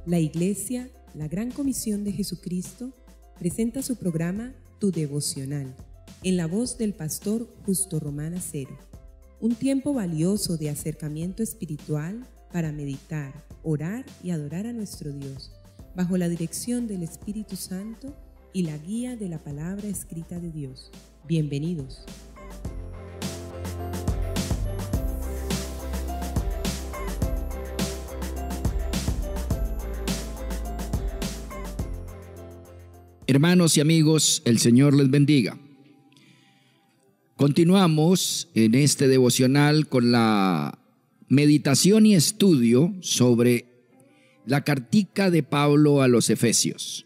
La Iglesia, la Gran Comisión de Jesucristo, presenta su programa Tu Devocional, en la voz del pastor Justo Román Acero. Un tiempo valioso de acercamiento espiritual para meditar, orar y adorar a nuestro Dios, bajo la dirección del Espíritu Santo y la guía de la palabra escrita de Dios. Bienvenidos. Hermanos y amigos, el Señor les bendiga. Continuamos en este devocional con la meditación y estudio sobre la cartica de Pablo a los Efesios.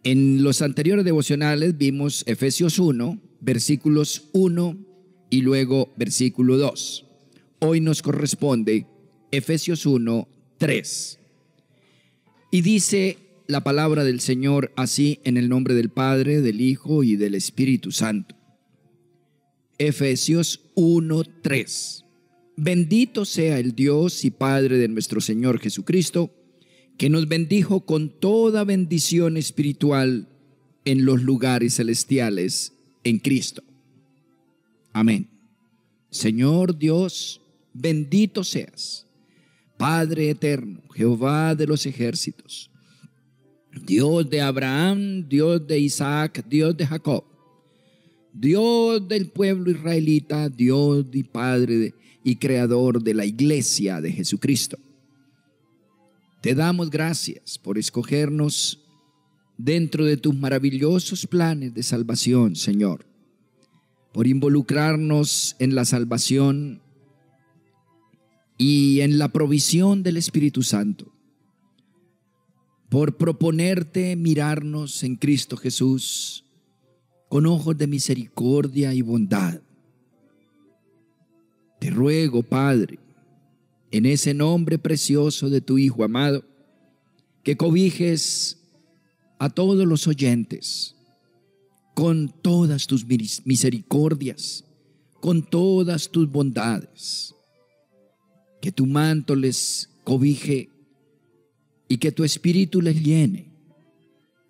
En los anteriores devocionales vimos Efesios 1, versículos 1 y luego versículo 2. Hoy nos corresponde Efesios 1, 3. Y dice la palabra del Señor así, en el nombre del Padre, del Hijo y del Espíritu Santo. Efesios 1:3. Bendito sea el Dios y Padre de nuestro Señor Jesucristo, que nos bendijo con toda bendición espiritual en los lugares celestiales en Cristo. Amén. Señor Dios, bendito seas, Padre eterno, Jehová de los ejércitos, Dios de Abraham, Dios de Isaac, Dios de Jacob, Dios del pueblo israelita, Dios y Padre y Creador de la Iglesia de Jesucristo. Te damos gracias por escogernos dentro de tus maravillosos planes de salvación, Señor, por involucrarnos en la salvación y en la provisión del Espíritu Santo, por proponerte mirarnos en Cristo Jesús con ojos de misericordia y bondad. Te ruego, Padre, en ese nombre precioso de tu Hijo amado, que cobijes a todos los oyentes con todas tus misericordias, con todas tus bondades, que tu manto les cobije y que tu espíritu les llene,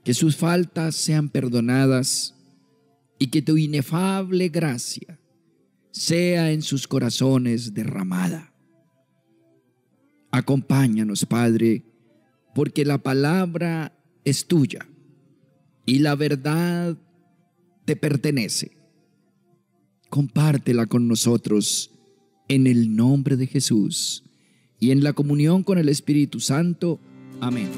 que sus faltas sean perdonadas y que tu inefable gracia sea en sus corazones derramada. Acompáñanos, Padre, porque la palabra es tuya y la verdad te pertenece. Compártela con nosotros en el nombre de Jesús y en la comunión con el Espíritu Santo. Amén.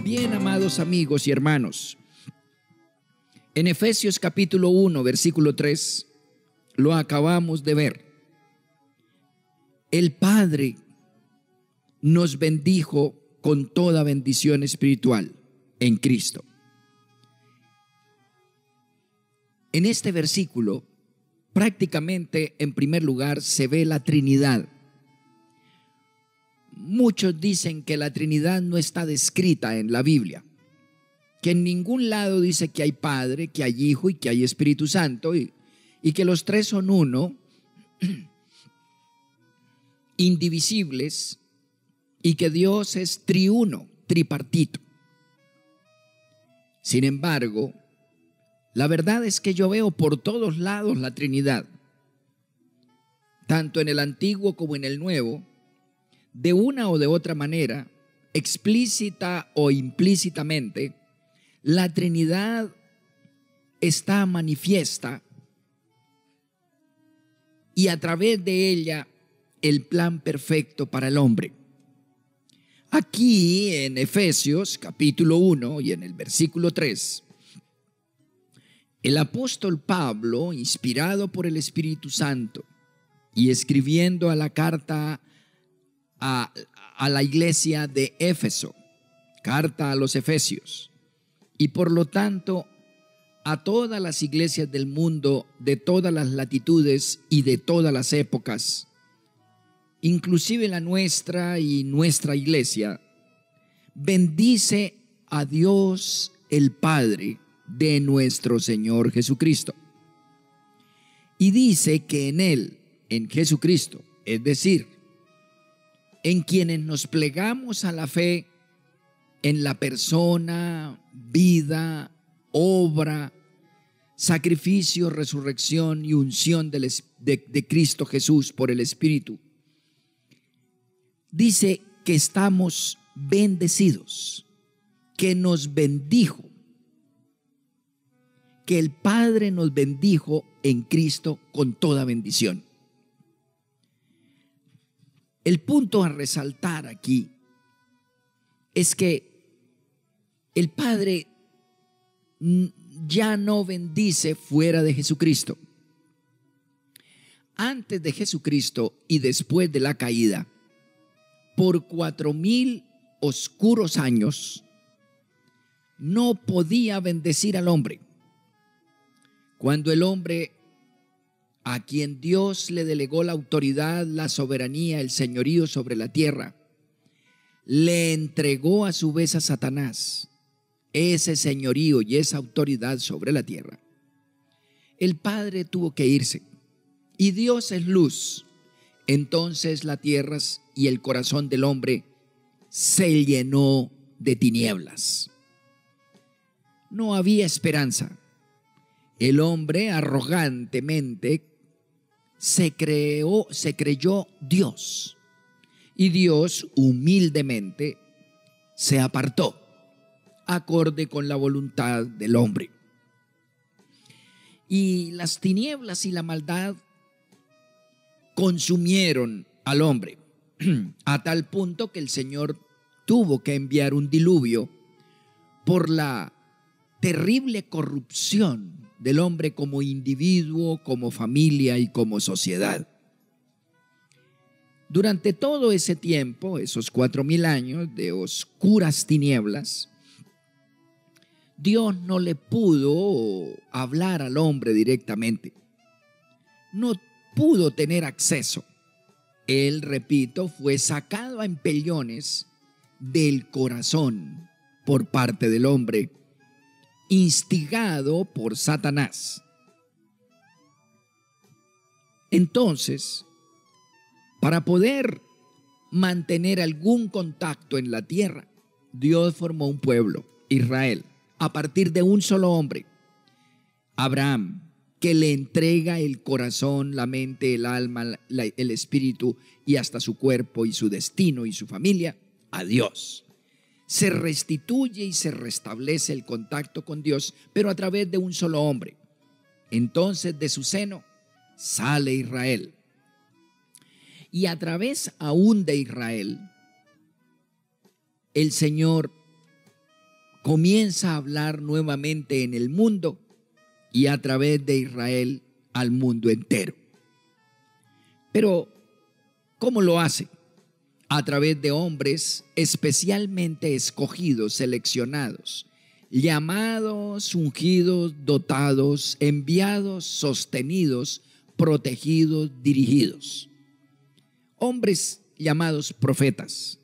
Bien, amados amigos y hermanos, en Efesios capítulo 1, versículo 3, lo acabamos de ver. El Padre nos bendijo con toda bendición espiritual en Cristo. En este versículo, prácticamente en primer lugar, se ve la Trinidad. Muchos dicen que la Trinidad no está descrita en la Biblia, que en ningún lado dice que hay Padre, que hay Hijo y que hay Espíritu Santo y que los tres son uno, indivisibles, y que Dios es triuno, tripartito. Sin embargo, la verdad es que yo veo por todos lados la Trinidad, tanto en el Antiguo como en el Nuevo, de una o de otra manera, explícita o implícitamente. La Trinidad está manifiesta y a través de ella el plan perfecto para el hombre. Aquí en Efesios capítulo 1 y en el versículo 3, el apóstol Pablo, inspirado por el Espíritu Santo y escribiendo a la carta a la iglesia de Éfeso, carta a los Efesios, y por lo tanto a todas las iglesias del mundo, de todas las latitudes y de todas las épocas, inclusive la nuestra y nuestra iglesia, bendice a Dios el Padre de nuestro Señor Jesucristo. Y dice que en Él, en Jesucristo, es decir, en quienes nos plegamos a la fe en la persona, vida, obra, sacrificio, resurrección y unción de Cristo Jesús por el Espíritu, dice que estamos bendecidos, que nos bendijo, que el Padre nos bendijo en Cristo con toda bendición. El punto a resaltar aquí es que el Padre ya no bendice fuera de Jesucristo. Antes de Jesucristo y después de la caída, por 4000 oscuros años, no podía bendecir al hombre. Cuando el hombre, a quien Dios le delegó la autoridad, la soberanía, el señorío sobre la tierra, le entregó a su vez a Satanás ese señorío y esa autoridad sobre la tierra, el Padre tuvo que irse. Y Dios es luz. Entonces la tierra y el corazón del hombre se llenó de tinieblas. No había esperanza. El hombre arrogantemente se creyó Dios, y Dios humildemente se apartó acorde con la voluntad del hombre. Y las tinieblas y la maldad consumieron al hombre a tal punto que el Señor tuvo que enviar un diluvio por la terrible corrupción del hombre como individuo, como familia y como sociedad. Durante todo ese tiempo, esos 4000 años de oscuras tinieblas, Dios no le pudo hablar al hombre directamente. No pudo tener acceso. Él, repito, fue sacado a empellones del corazón por parte del hombre, instigado por Satanás. Entonces, para poder mantener algún contacto en la tierra, Dios formó un pueblo, Israel, a partir de un solo hombre, Abraham, que le entrega el corazón, la mente, el alma, el espíritu y hasta su cuerpo y su destino y su familia a Dios. Se restituye y se restablece el contacto con Dios, pero a través de un solo hombre. Entonces de su seno sale Israel. Y a través aún de Israel, el Señor comienza a hablar nuevamente en el mundo y a través de Israel al mundo entero. Pero, ¿cómo lo hace? A través de hombres especialmente escogidos, seleccionados, llamados, ungidos, dotados, enviados, sostenidos, protegidos, dirigidos. Hombres llamados profetas,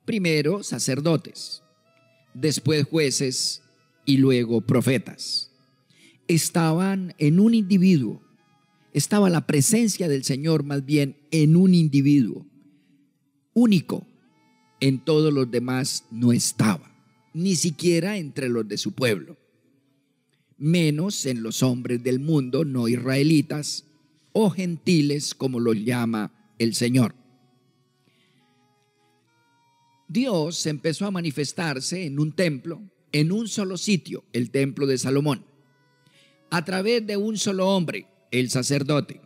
primero sacerdotes, después jueces y luego profetas. Estaban en un individuo, estaba la presencia del Señor más bien en un individuo único. En todos los demás no estaba, ni siquiera entre los de su pueblo, menos en los hombres del mundo no israelitas o gentiles, como los llama el Señor. Dios empezó a manifestarse en un templo, en un solo sitio, el templo de Salomón, a través de un solo hombre, el sacerdote.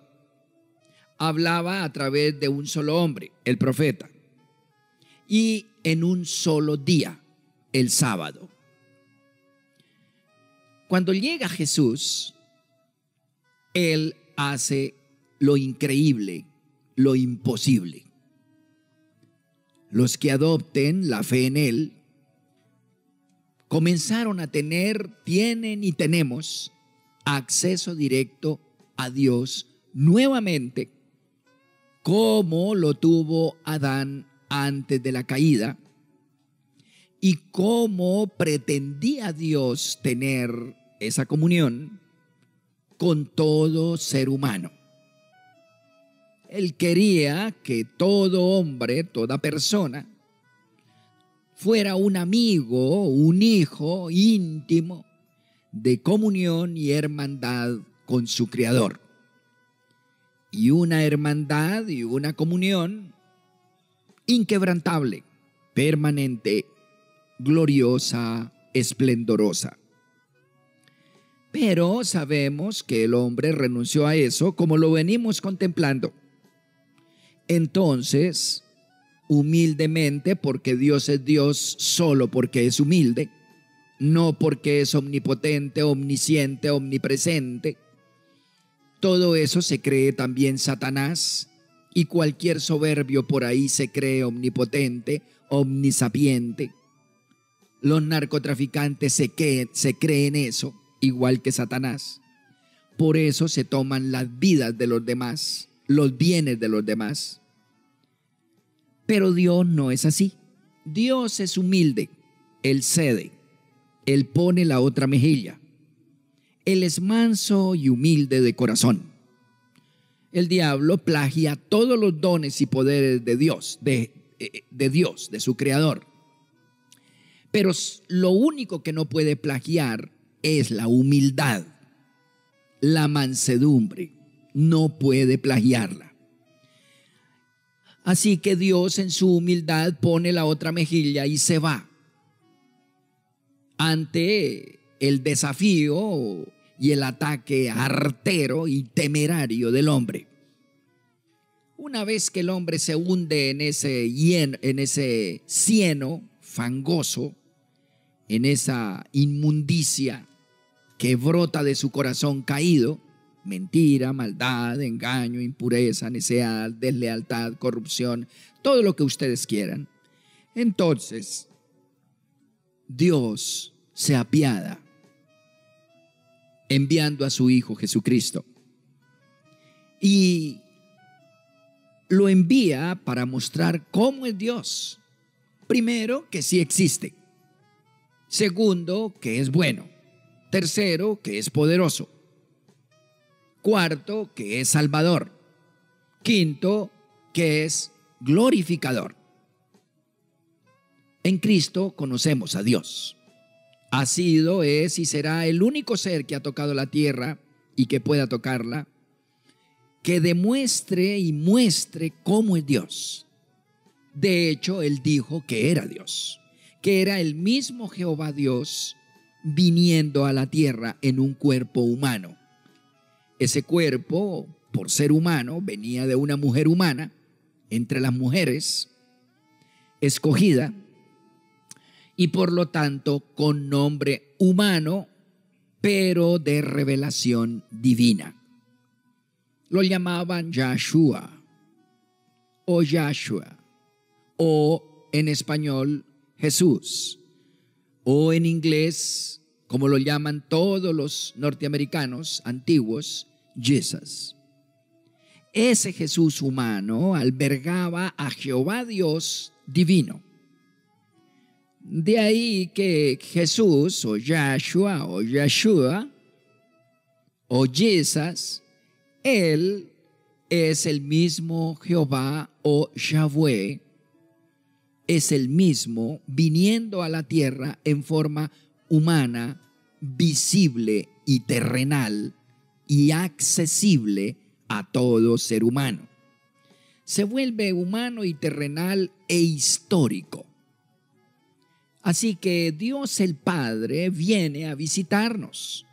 Hablaba a través de un solo hombre, el profeta, y en un solo día, el sábado. Cuando llega Jesús, Él hace lo increíble, lo imposible. Los que adopten la fe en Él comenzaron a tener, tienen y tenemos acceso directo a Dios nuevamente, como lo tuvo Adán antes de la caída y cómo pretendía Dios tener esa comunión con todo ser humano. Él quería que todo hombre, toda persona, fuera un amigo, un hijo íntimo de comunión y hermandad con su Creador. Y una hermandad y una comunión inquebrantable, permanente, gloriosa, esplendorosa. Pero sabemos que el hombre renunció a eso, como lo venimos contemplando. Entonces, humildemente, porque Dios es Dios solo porque es humilde, no porque es omnipotente, omnisciente, omnipresente. Todo eso se cree también Satanás, y cualquier soberbio por ahí se cree omnipotente, omnisapiente. Los narcotraficantes se creen eso, igual que Satanás. Por eso se toman las vidas de los demás, los bienes de los demás. Pero Dios no es así. Dios es humilde, Él cede, Él pone la otra mejilla. Él es manso y humilde de corazón. El diablo plagia todos los dones y poderes de Dios, de Dios, de su Creador. Pero lo único que no puede plagiar es la humildad, la mansedumbre. No puede plagiarla. Así que Dios en su humildad pone la otra mejilla y se va ante el desafío y el ataque artero y temerario del hombre. Una vez que el hombre se hunde en ese cieno fangoso, en esa inmundicia que brota de su corazón caído, mentira, maldad, engaño, impureza, necedad, deslealtad, corrupción, todo lo que ustedes quieran, entonces Dios se apiada enviando a su Hijo Jesucristo y lo envía para mostrar cómo es Dios. Primero, que sí existe. Segundo, que es bueno. Tercero, que es poderoso. Cuarto, que es salvador. Quinto, que es glorificador. En Cristo conocemos a Dios. Ha sido, es y será el único ser que ha tocado la tierra y que pueda tocarla, que demuestre y muestre cómo es Dios. De hecho, Él dijo que era Dios, que era el mismo Jehová Dios viniendo a la tierra en un cuerpo humano. Ese cuerpo, por ser humano, venía de una mujer humana, entre las mujeres, escogida, y por lo tanto con nombre humano, pero de revelación divina. Lo llamaban Yahshua o Yahshua, o en español Jesús, o en inglés, como lo llaman todos los norteamericanos antiguos, Jesus. Ese Jesús humano albergaba a Jehová Dios divino. De ahí que Jesús o Yahshua o Yahshua o Jesus, Él es el mismo Jehová o Yahweh, es el mismo viniendo a la tierra en forma humana, visible y terrenal y accesible a todo ser humano. Se vuelve humano y terrenal e histórico. Así que Dios el Padre viene a visitarnos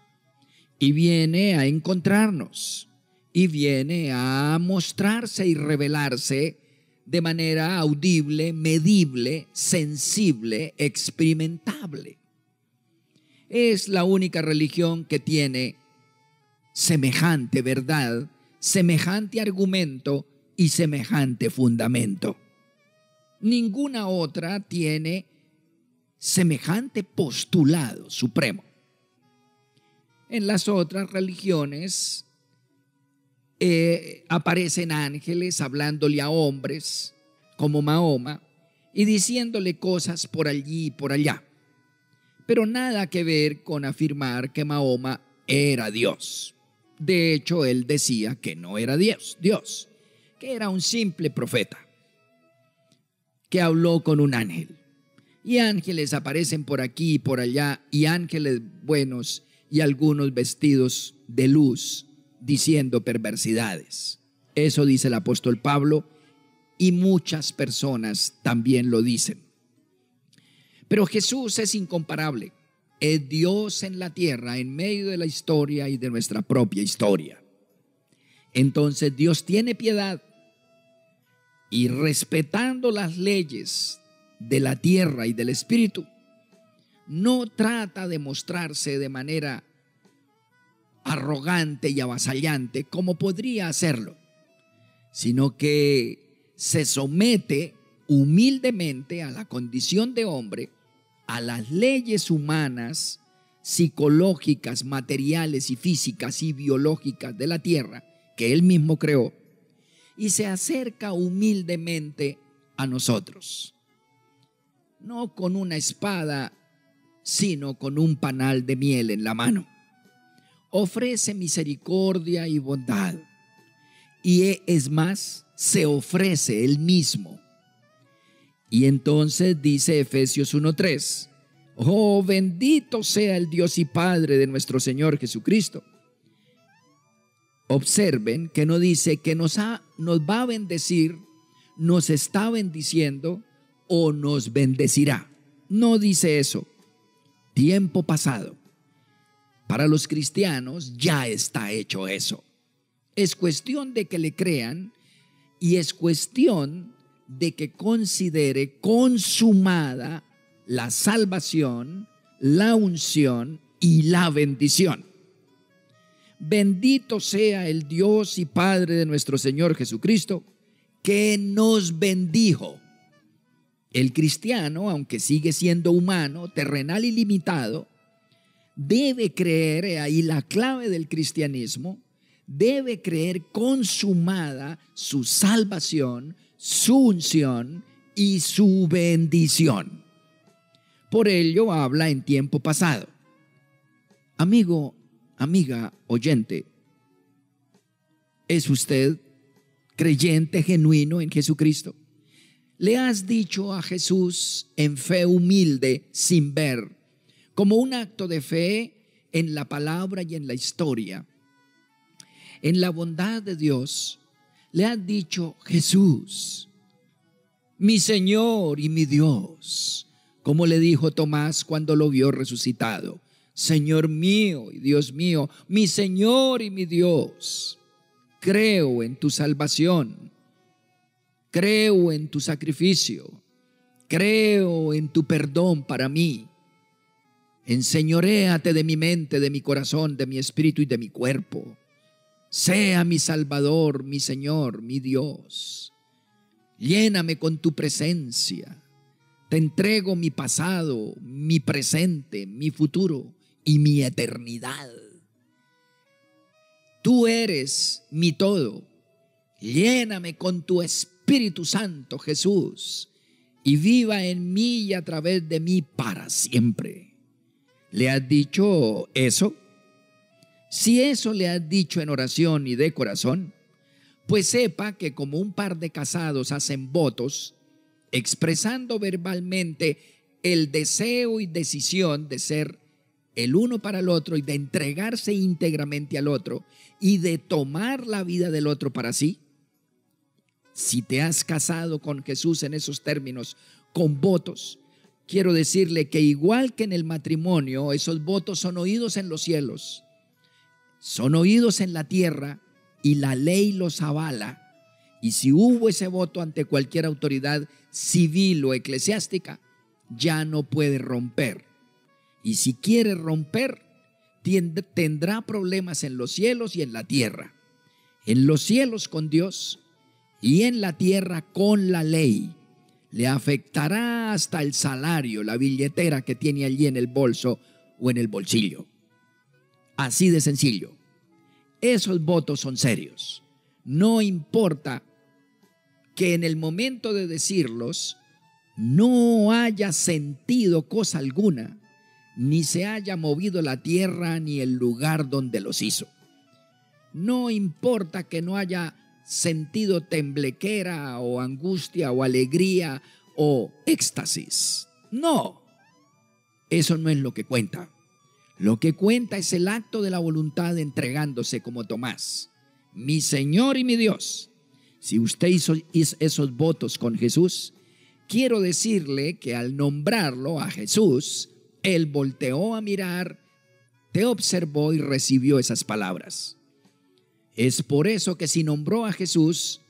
y viene a encontrarnos y viene a mostrarse y revelarse de manera audible, medible, sensible, experimentable. Es la única religión que tiene semejante verdad, semejante argumento y semejante fundamento. Ninguna otra tiene semejante postulado supremo. En las otras religiones aparecen ángeles hablándole a hombres como Mahoma y diciéndole cosas por allí y por allá. Pero nada que ver con afirmar que Mahoma era Dios. De hecho, él decía que no era Dios, que era un simple profeta que habló con un ángel. Y ángeles aparecen por aquí y por allá, y ángeles buenos y algunos vestidos de luz diciendo perversidades. Eso dice el apóstol Pablo, y muchas personas también lo dicen. Pero Jesús es incomparable. Es Dios en la tierra, en medio de la historia y de nuestra propia historia. Entonces Dios tiene piedad y, respetando las leyes de la tierra y del espíritu, no trata de mostrarse de manera arrogante y avasallante como podría hacerlo, sino que se somete humildemente a la condición de hombre, a las leyes humanas, psicológicas, materiales y físicas y biológicas de la tierra que él mismo creó, y se acerca humildemente a nosotros, no con una espada, sino con un panal de miel en la mano. Ofrece misericordia y bondad, y es más, se ofrece él mismo. Y entonces dice Efesios 1:3, oh, bendito sea el Dios y Padre de nuestro Señor Jesucristo. Observen que no dice que nos va a bendecir, nos está bendiciendo o nos bendecirá. No dice eso. Tiempo pasado. Para los cristianos ya está hecho eso. Es cuestión de que le crean y es cuestión de que considere consumada la salvación, la unción y la bendición. Bendito sea el Dios y Padre de nuestro Señor Jesucristo, que nos bendijo. El cristiano, aunque sigue siendo humano, terrenal y limitado, debe creer, ahí la clave del cristianismo, debe creer consumada su salvación, su unción y su bendición. Por ello habla en tiempo pasado. Amigo, amiga, oyente, ¿es usted creyente genuino en Jesucristo? ¿Le has dicho a Jesús en fe humilde, sin ver, como un acto de fe en la palabra y en la historia, en la bondad de Dios? Le has dicho: Jesús, mi Señor y mi Dios, como le dijo Tomás cuando lo vio resucitado: Señor mío y Dios mío, mi Señor y mi Dios. Creo en tu salvación, creo en tu sacrificio, creo en tu perdón para mí. Enseñoréate de mi mente, de mi corazón, de mi espíritu y de mi cuerpo. Sea mi Salvador, mi Señor, mi Dios. Lléname con tu presencia. Te entrego mi pasado, mi presente, mi futuro y mi eternidad. Tú eres mi todo. Lléname con tu Espíritu Santo, Jesús, y viva en mí y a través de mí para siempre. ¿Le has dicho eso? Si eso le has dicho en oración y de corazón, pues sepa que como un par de casados hacen votos, expresando verbalmente el deseo y decisión de ser el uno para el otro y de entregarse íntegramente al otro y de tomar la vida del otro para sí. Si te has casado con Jesús en esos términos, con votos, quiero decirle que igual que en el matrimonio, esos votos son oídos en los cielos, son oídos en la tierra y la ley los avala. Y si hubo ese voto ante cualquier autoridad civil o eclesiástica, ya no puede romper. Y si quiere romper, tendrá problemas en los cielos y en la tierra. En los cielos con Dios y en la tierra con la ley. Le afectará hasta el salario, la billetera que tiene allí en el bolso o en el bolsillo. Así de sencillo. Esos votos son serios. No importa que en el momento de decirlos no haya sentido cosa alguna, ni se haya movido la tierra ni el lugar donde los hizo. No importa que no haya sentido temblequera o angustia o alegría o éxtasis. No, eso no es lo que cuenta. Lo que cuenta es el acto de la voluntad entregándose como Tomás. Mi Señor y mi Dios. Si usted hizo esos votos con Jesús, quiero decirle que al nombrarlo a Jesús, Él volteó a mirar, te observó y recibió esas palabras. Es por eso que si nombró a Jesús,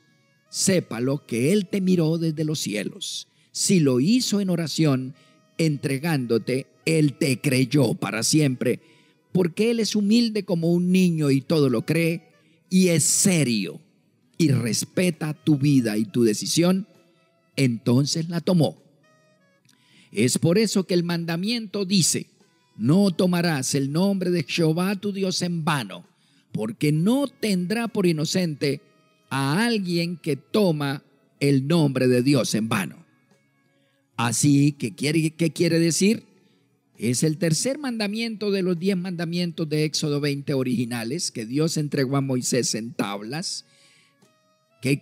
sépalo que Él te miró desde los cielos. Si lo hizo en oración, entregándote, Él te creyó para siempre, porque Él es humilde como un niño y todo lo cree, y es serio, y respeta tu vida y tu decisión, entonces la tomó. Es por eso que el mandamiento dice, no tomarás el nombre de Jehová tu Dios en vano, porque no tendrá por inocente a alguien que toma el nombre de Dios en vano. Así que, ¿qué quiere decir? Es el tercer mandamiento de los 10 mandamientos de Éxodo 20 originales que Dios entregó a Moisés en tablas,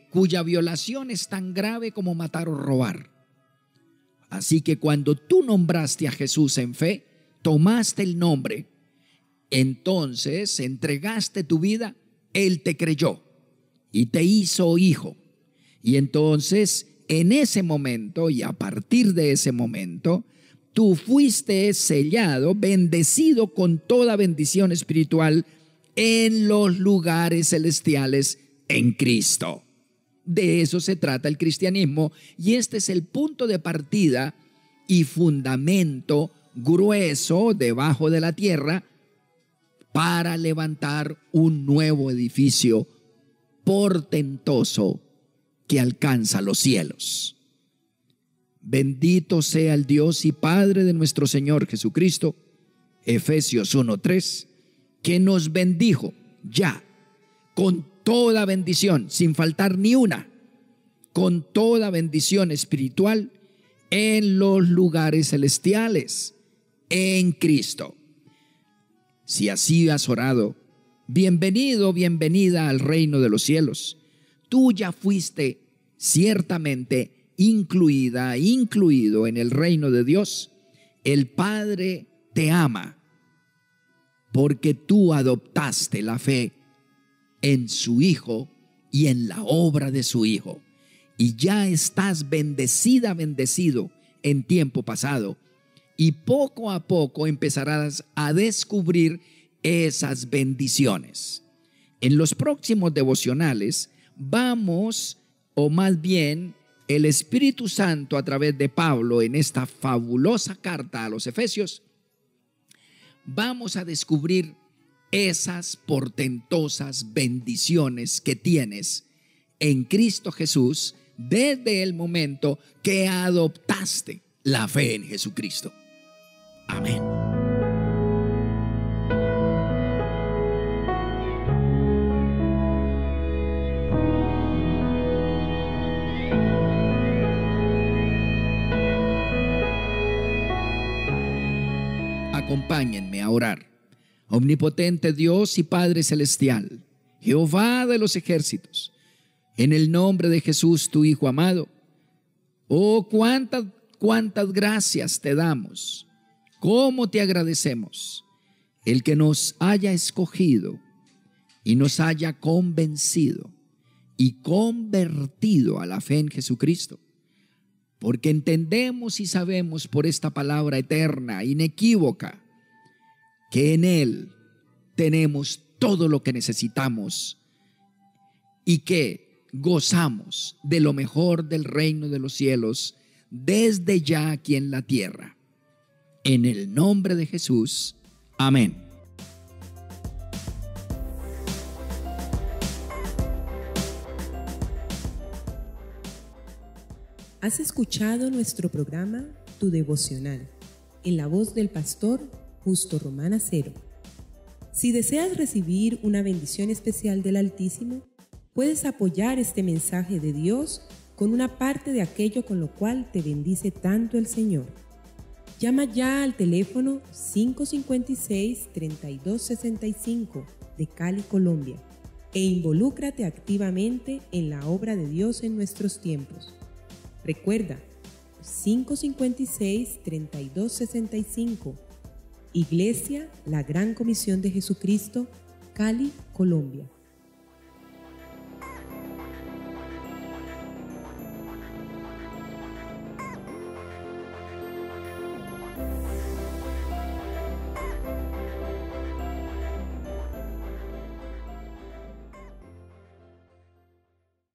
cuya violación es tan grave como matar o robar. Así que cuando tú nombraste a Jesús en fe, tomaste el nombre, entonces entregaste tu vida, Él te creyó y te hizo hijo. Y entonces en ese momento y a partir de ese momento, tú fuiste sellado, bendecido con toda bendición espiritual en los lugares celestiales en Cristo. De eso se trata el cristianismo y este es el punto de partida y fundamento grueso debajo de la tierra para levantar un nuevo edificio portentoso que alcanza los cielos. Bendito sea el Dios y Padre de nuestro Señor Jesucristo, Efesios 1:3, que nos bendijo ya con toda bendición, sin faltar ni una, con toda bendición espiritual en los lugares celestiales, en Cristo. Si así has orado, bienvenido, bienvenida al reino de los cielos. Tú ya fuiste ciertamente incluido en el reino de Dios. El Padre te ama porque tú adoptaste la fe en su Hijo y en la obra de su Hijo. Y ya estás bendecido en tiempo pasado. Y poco a poco empezarás a descubrir esas bendiciones. En los próximos devocionales vamos, o más bien el Espíritu Santo a través de Pablo en esta fabulosa carta a los Efesios, vamos a descubrir esas portentosas bendiciones que tienes en Cristo Jesús desde el momento que adoptaste la fe en Jesucristo. Amén. Acompáñenme a orar. Omnipotente Dios y Padre Celestial, Jehová de los ejércitos, en el nombre de Jesús, tu Hijo amado, oh, cuántas gracias te damos, cómo te agradecemos el que nos haya escogido y nos haya convencido y convertido a la fe en Jesucristo, porque entendemos y sabemos por esta palabra eterna, inequívoca, que en Él tenemos todo lo que necesitamos y que gozamos de lo mejor del reino de los cielos desde ya aquí en la tierra. En el nombre de Jesús. Amén. Has escuchado nuestro programa Tu Devocional, en la voz del pastor Justo Román Acero. Si deseas recibir una bendición especial del Altísimo, puedes apoyar este mensaje de Dios con una parte de aquello con lo cual te bendice tanto el Señor. Llama ya al teléfono 556-3265 de Cali, Colombia, e involúcrate activamente en la obra de Dios en nuestros tiempos. Recuerda, 556-3265, Iglesia La Gran Comisión de Jesucristo, Cali, Colombia.